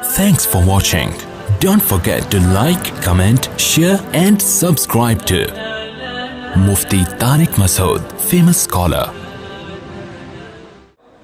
Thanks for watching. Don't forget to like, comment, share and subscribe to Mufti Tariq Masood, famous scholar.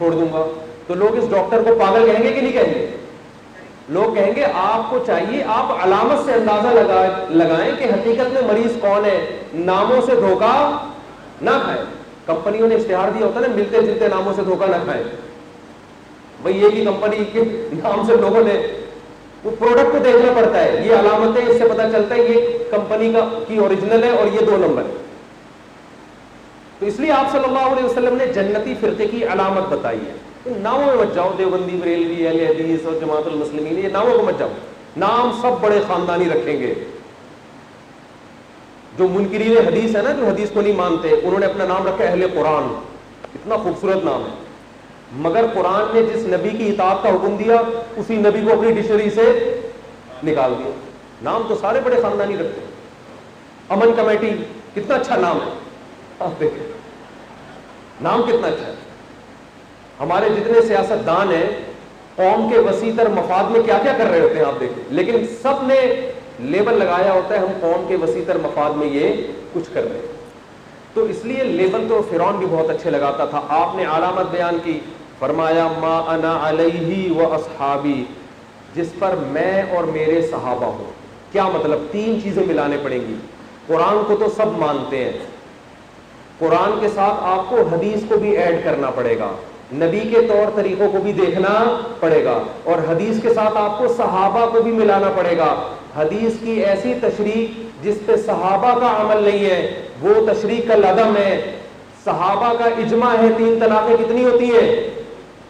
چھوڑ دوں گا، تو لوگ اس doctor کو پاگل کہیں گے کہ نہیں کہیں گے؟ لوگ کہیں گے آپ کو چاہیے آپ علامت سے اندازہ لگائیں کہ حقیقت میں مریض کون ہے، ناموں سے دھوکہ نہ کھائے. کمپنیوں نے اشتہار دیا ہوتا ہے نا، ملتے جلتے ناموں سے دھوکہ نہ کھائے. بھئی ایک ہی کمپنی کے نام سے لوگوں نے، وہ پروڈکٹ کو دیکھنا پڑتا ہے، یہ علامتیں اس سے پتہ چلتا ہے یہ کمپنی کی اوریجنل ہے اور یہ 2 نمبر ہے. تو اس لیے آپ صلی اللہ علیہ وسلم نے جنتی فرقے کی علامت بتائی ہے. ناموں میں مت جاؤ، دیوبندی، بریلوی، اہل حدیث اور جماعت المسلمین، یہ ناموں کو مت جاؤ. نام سب بڑے خاندانی رکھیں گے. جو منکرین حدیث ہے نا، جو حدیث کو نہیں مانتے، انہوں نے اپنا نام رکھا اہل قرآن. اتنا خوبصورت نام ہے، مگر قرآن نے جس نبی کی اطاعت کا حکم دیا اسی نبی کو اپنی ڈکشنری سے نکال دیا. نام تو سارے بڑے خاندانی رکھتے ہیں. امن کمیٹی کتنا اچھا نام ہے، آپ دیکھیں نام کتنا اچھا ہے. ہمارے جتنے سیاست دان ہیں قوم کے وسیع تر مفاد میں کیا کیا کر رہے ہوتے ہیں آپ دیکھیں، لیکن سب نے لیبل لگایا ہوتا ہے ہم قوم کے وسیع تر مفاد میں یہ کچھ کر رہے ہیں. تو اس لیے لیبل تو فرعون بھی بہت اچھے لگاتا تھا. آپ نے علامت بیان کی، فرمایا ما انا علیہ و اصحابی، جس پر میں اور میرے صحابہ ہوں. کیا مطلب؟ 3 چیزیں ملانے پڑیں گی. قرآن کو تو سب مانتے ہیں، قرآن کے ساتھ آپ کو حدیث کو بھی ایڈ کرنا پڑے گا، نبی کے طور طریقوں کو بھی دیکھنا پڑے گا، اور حدیث کے ساتھ آپ کو صحابہ کو بھی ملانا پڑے گا. حدیث کی ایسی تشریح جس پہ صحابہ کا عمل نہیں ہے وہ تشریح کل عدم ہے. صحابہ کا اجماع ہے 3 طلاقیں کتنی ہوتی ہیں؟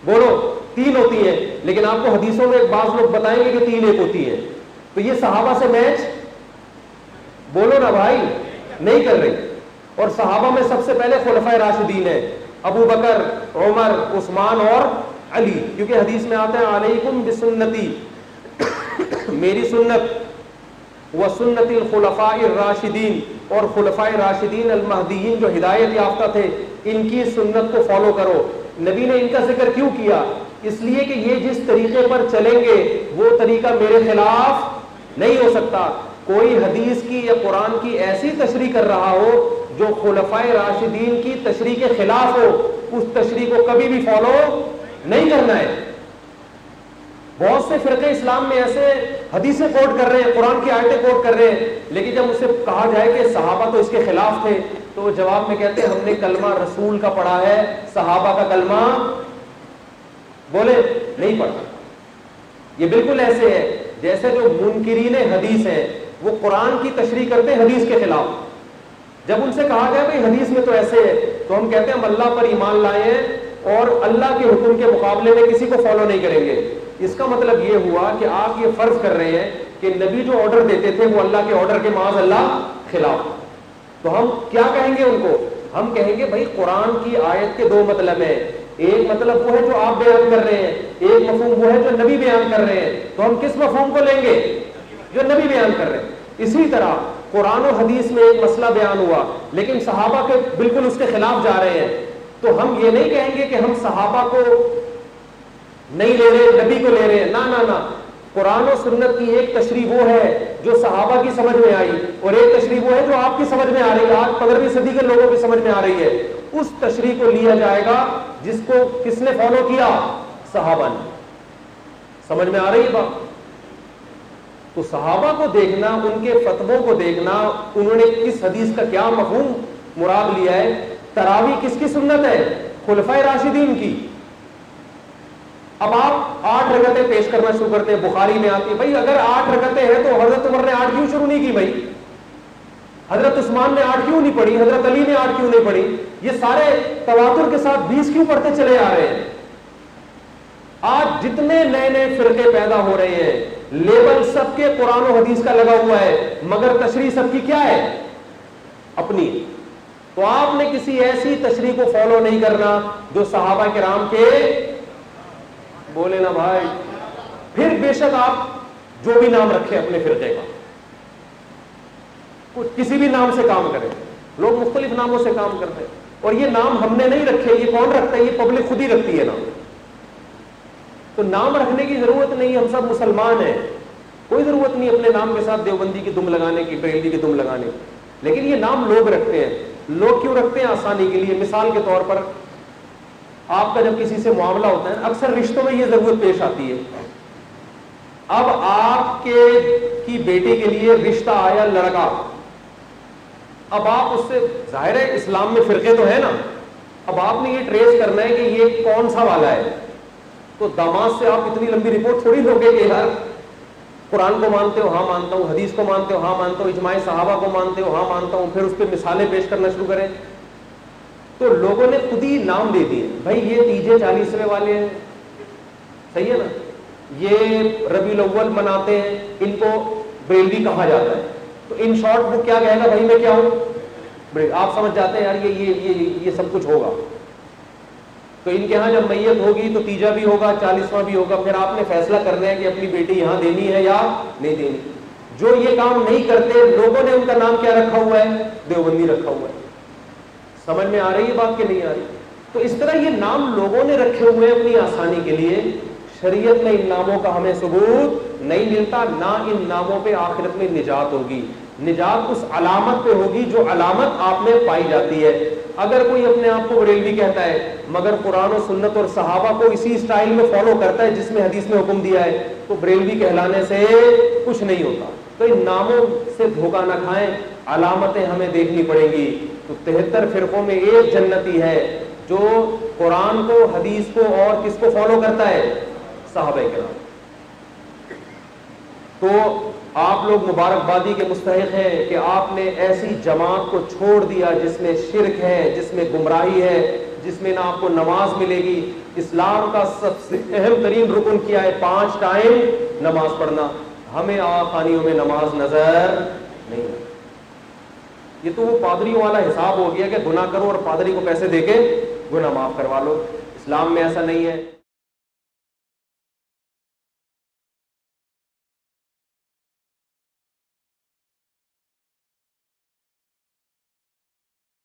بولو 3 ہوتی ہیں، لیکن آپ کو حدیثوں میں بعض لوگ بتائیں گے کہ 3 ایک ہوتی ہے. تو یہ صحابہ سے میچ، بولو نا بھائی، نہیں کر رہی. اور صحابہ میں سب سے پہلے خلفائے راشدین ہیں، ابو بکر، عمر، عثمان اور علی، کیونکہ حدیث میں آتا ہے علیکم بسنتی، میری سنت، وسنت الخلفاء الراشدین، اور خلفائے راشدین المہدیین جو ہدایت یافتہ تھے ان کی سنت کو فالو کرو. نبی نے ان کا ذکر کیوں کیا؟ اس لیے کہ یہ جس طریقے پر چلیں گے وہ طریقہ میرے خلاف نہیں ہو سکتا. کوئی حدیث کی یا قرآن کی ایسی تشریح کر رہا ہو جو خلفائے راشدین کی تشریح کے خلاف ہو، اس تشریح کو کبھی بھی فالو نہیں کرنا ہے. بہت سے فرقے اسلام میں ایسے حدیثیں کوٹ کر رہے ہیں، قرآن کی آیتیں کوٹ کر رہے ہیں، لیکن جب اسے کہا جائے کہ صحابہ تو اس کے خلاف تھے تو وہ جواب میں کہتے ہیں ہم نے کلمہ رسول کا پڑھا ہے، صحابہ کا کلمہ بولے نہیں پڑھا. یہ بالکل ایسے ہے جیسے جو منکرین حدیث ہیں وہ قرآن کی تشریح کرتے ہیں حدیث کے خلاف. جب ان سے کہا گیا بھائی حدیث میں تو ایسے ہے تو ہم کہتے ہیں ہم اللہ پر ایمان لائے ہیں اور اللہ کے حکم کے مقابلے میں کسی کو فالو نہیں کریں گے. اس کا مطلب یہ ہوا کہ آپ یہ فرض کر رہے ہیں کہ نبی جو آرڈر دیتے تھے وہ اللہ کے آرڈر کے معاذ اللہ خلاف. تو ہم کیا کہیں گے ان کو؟ ہم کہیں گے بھائی قرآن کی آیت کے 2 مطلب ہیں، ایک مطلب وہ ہے جو آپ بیان کر رہے ہیں، ایک مفہوم وہ ہے جو نبی بیان کر رہے ہیں. تو ہم کس مفہوم کو لیں گے؟ جو نبی بیان کر رہے ہیں. اسی طرح قرآن و حدیث میں ایک مسئلہ بیان ہوا لیکن صحابہ کے بالکل اس کے خلاف جا رہے ہیں، تو ہم یہ نہیں کہیں گے کہ ہم صحابہ کو نہیں لے رہے، نبی کو لے رہے ہیں. نہ، قرآن و سنت کی ایک تشریح وہ ہے جو صحابہ کی سمجھ میں آئی اور ایک تشریح وہ ہے جو آپ کی سمجھ میں آ رہی ہے، آج 15ویں صدی کے لوگوں کی سمجھ میں آ رہی ہے. اس تشریح کو لیا جائے گا جس کو کس نے فالو کیا؟ صحابہ نے. سمجھ میں آ رہی ہے بات؟ تو صحابہ کو دیکھنا، ان کے فتووں کو دیکھنا، انہوں نے کس حدیث کا کیا مفہوم مراد لیا ہے. تراویح کس کی سنت ہے؟ خلفائے راشدین کی. اب آپ 8 رکعتیں پیش کرنا شروع کرتے ہیں، بخاری میں آتی ہے. بھائی اگر 8 رکعتیں ہیں تو حضرت عمر نے 8 کیوں شروع نہیں کی؟ بھائی حضرت عثمان نے 8 کیوں نہیں پڑھی؟ حضرت علی نے 8 کیوں نہیں پڑھی؟ یہ سارے تواتر کے ساتھ 20 کیوں پڑھتے چلے آ رہے ہیں؟ آج جتنے نئے فرقے پیدا ہو رہے ہیں لیبل سب کے قرآن و حدیث کا لگا ہوا ہے مگر تشریح سب کی کیا ہے؟ اپنی. تو آپ نے کسی ایسی تشریح کو فالو نہیں کرنا جو صحابہ کرام کے، بولے نا بھائی، پھر بے شک آپ جو بھی نام رکھیں اپنے فرقے کا، کچھ کسی بھی نام سے کام کریں. لوگ مختلف ناموں سے کام کرتے ہیں اور یہ نام ہم نے نہیں رکھے. یہ کون رکھتا ہے؟ یہ پبلک خود ہی رکھتی ہے نام. تو نام رکھنے کی ضرورت نہیں، ہم سب مسلمان ہیں، کوئی ضرورت نہیں اپنے نام کے ساتھ دیوبندی کی دم لگانے کی، بریلوی کی دم لگانے کی. لیکن یہ نام لوگ رکھتے ہیں. لوگ کیوں رکھتے ہیں؟ آسانی کے لیے. مثال کے طور پر آپ کا جب کسی سے معاملہ ہوتا ہے نا، اکثر رشتوں میں یہ ضرورت پیش آتی ہے. اب آپ کی بیٹی کے لیے رشتہ آیا لڑکا، اب آپ اس سے، ظاہر ہے اسلام میں فرقے تو ہے نا، اب آپ نے یہ ٹریس کرنا ہے کہ یہ کون سا والا ہے. تو داماد سے آپ اتنی لمبی رپورٹ تھوڑی لوگے کہ یار قرآن کو مانتے ہو؟ ہاں مانتا ہوں. حدیث کو مانتے ہو؟ ہاں مانتا ہوں. اجماع صحابہ کو مانتے ہو؟ ہاں مانتا ہوں. پھر اس پہ مثالیں پیش کرنا شروع کریں. تو لوگوں نے خود ہی نام دے دیے، بھائی یہ تیجے 40ویں والے ہیں، صحیح ہے نا، یہ ربیع الاول مناتے ہیں، ان کو بریلوی کہا جاتا ہے. تو ان شارٹ وہ کیا کہے گا؟ بھائی میں کیا ہوں؟ آپ سمجھ جاتے ہیں یار یہ سب کچھ ہوگا. تو ان کے ہاں جب میت ہوگی تو تیجا بھی ہوگا، 40واں بھی ہوگا. پھر آپ نے فیصلہ کرنا ہے کہ اپنی بیٹی یہاں دینی ہے یا نہیں دینی. جو یہ کام نہیں کرتے لوگوں نے ان کا نام کیا رکھا ہوا ہے؟ دیوبندی رکھا ہوا ہے. سمجھ میں آ رہی ہے بات کہ نہیں آ رہی؟ تو اس طرح یہ نام لوگوں نے رکھے ہوئے ہیں اپنی آسانی کے لیے. شریعت میں ان ناموں کا ہمیں ثبوت نہیں ملتا، نہ ان ناموں پہ آخرت میں نجات ہوگی. نجات اس علامت پہ ہوگی جو علامت آپ میں پائی جاتی ہے. اگر کوئی اپنے آپ کو بریلوی کہتا ہے مگر قرآن و سنت اور صحابہ کو اسی اسٹائل میں فالو کرتا ہے جس میں حدیث میں حکم دیا ہے، تو بریلوی کہلانے سے کچھ نہیں ہوتا. تو ان ناموں سے دھوکہ نہ کھائیں، علامتیں ہمیں دیکھنی پڑیں گی. تو 73 فرقوں میں ایک جنتی ہے جو قرآن کو، حدیث کو اور کس کو فالو کرتا ہے؟ صحابہ کرام. تو آپ لوگ مبارکبادی کے مستحق ہیں کہ آپ نے ایسی جماعت کو چھوڑ دیا جس میں شرک ہے، جس میں گمراہی ہے، جس میں نہ آپ کو نماز ملے گی. اسلام کا سب سے اہم ترین رکن کیا ہے؟ 5 ٹائم نماز پڑھنا. ہمیں خانیوں میں نماز نظر نہیں. یہ تو وہ پادریوں والا حساب ہو گیا کہ گناہ کرو اور پادری کو پیسے دے کے گناہ معاف کروا لو. اسلام میں ایسا نہیں ہے.